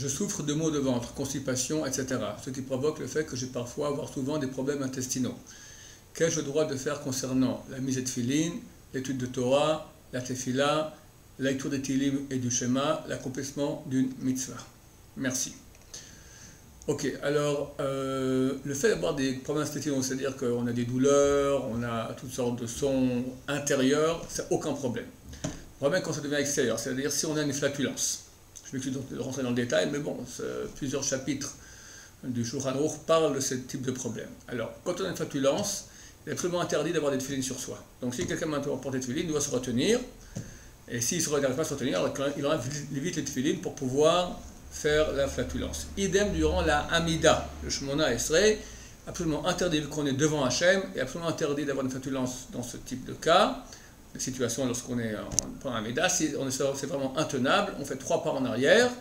je souffre de maux de ventre, constipation, etc. Ce qui provoque le fait que j'ai parfois, voire souvent, des problèmes intestinaux. Qu'ai-je le droit de faire concernant la mise de tefilin, l'étude de Torah, la tefila, la lecture des Tilim et du schéma, l'accomplissement d'une mitzvah? Merci. Ok, alors, le fait d'avoir des problèmes intestinaux, c'est-à-dire qu'on a des douleurs, on a toutes sortes de sons intérieurs, c'est aucun problème. Le problème quand ça devient extérieur, c'est-à-dire si on a une flatulence. Je vais de rentrer dans le détail, mais bon, plusieurs chapitres du Shulchan Aruch parlent de ce type de problème. Alors, quand on a une flatulence, il est absolument interdit d'avoir des tefilines sur soi. Donc, si quelqu'un m'a porté des tefilines, il doit se retenir. Et s'il n'arrive pas à se retenir, il enlève vite les tefilines pour pouvoir faire la flatulence. Idem durant la Hamida, le Shemona Esrei, absolument interdit qu'on est devant Hachem, et absolument interdit d'avoir une flatulence dans ce type de cas. La situation lorsqu'on est pendant Hamida, c'est vraiment intenable, on fait 3 pas en arrière,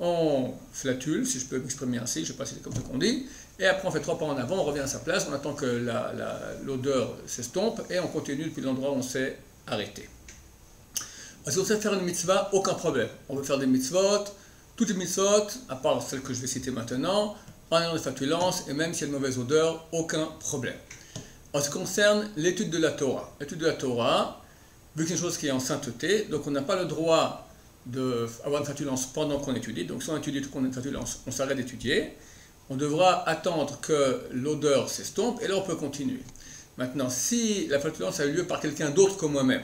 on flatule, si je peux m'exprimer ainsi, je ne sais pas si c'est comme ça qu'on dit, et après on fait 3 pas en avant, on revient à sa place, on attend que l'odeur s'estompe, et on continue depuis l'endroit où on s'est arrêté. Si on sait faire une mitzvah, aucun problème. On veut faire des mitzvot, toutes les mitzvot, à part celles que je vais citer maintenant, en ayant des flatulences, et même s'il y a une mauvaise odeur, aucun problème. En ce qui concerne l'étude de la Torah, vu que c'est une chose qui est en sainteté, donc on n'a pas le droit d'avoir une flatulence pendant qu'on étudie, donc si on étudie tout qu'on a une flatulence, on s'arrête d'étudier, on devra attendre que l'odeur s'estompe, et là on peut continuer. Maintenant, si la flatulence a eu lieu par quelqu'un d'autre que moi-même,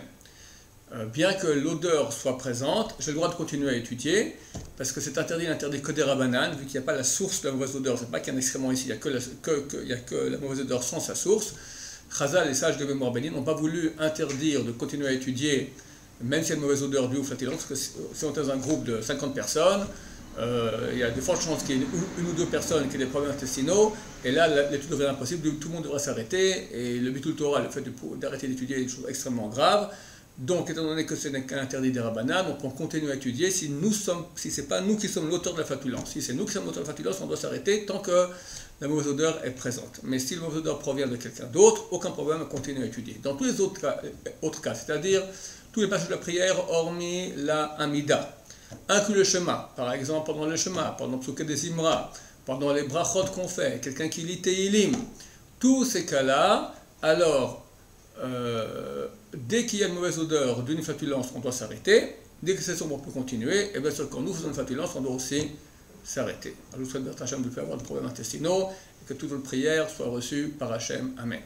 bien que l'odeur soit présente, j'ai le droit de continuer à étudier, parce que c'est interdit que des rabbanan, vu qu'il n'y a pas la source de la mauvaise odeur, c'est pas qu'il y a un excrément ici, il n'y a que la mauvaise odeur sans sa source. Chazal, les sages de mémoire bénie, n'ont pas voulu interdire de continuer à étudier, même s'il y a une mauvaise odeur due aux flatulences, parce que si on est dans un groupe de 50 personnes, il y a de fortes chances qu'il y ait une ou deux personnes qui aient des problèmes intestinaux, et là l'étude devient impossible, tout le monde devrait s'arrêter, et le bitul Torah, le fait d'arrêter d'étudier est une chose extrêmement grave. Donc, étant donné que ce n'est qu'un interdit des rabbanan, donc on continue à étudier si ce n'est pas nous qui sommes l'auteur de la flatulence. Si c'est nous qui sommes l'auteur de la flatulence, on doit s'arrêter tant que la mauvaise odeur est présente. Mais si la mauvaise odeur provient de quelqu'un d'autre, aucun problème, on continue à étudier. Dans tous les autres cas, c'est-à-dire tous les passages de la prière, hormis la Hamida, inclus le Shema, par exemple pendant le Shema, pendant le Psuké des Imra, pendant les brachot qu'on fait, quelqu'un qui lit Tehilim, tous ces cas-là, alors, dès qu'il y a une mauvaise odeur d'une flatulence, on doit s'arrêter. Dès que c'est sombre, on peut continuer. Et bien sûr, quand nous faisons une flatulence, on doit aussi s'arrêter. Alors, je souhaite à Hachem de ne pas avoir de problèmes intestinaux et que toute votre prière soit reçue par Hachem. Amen.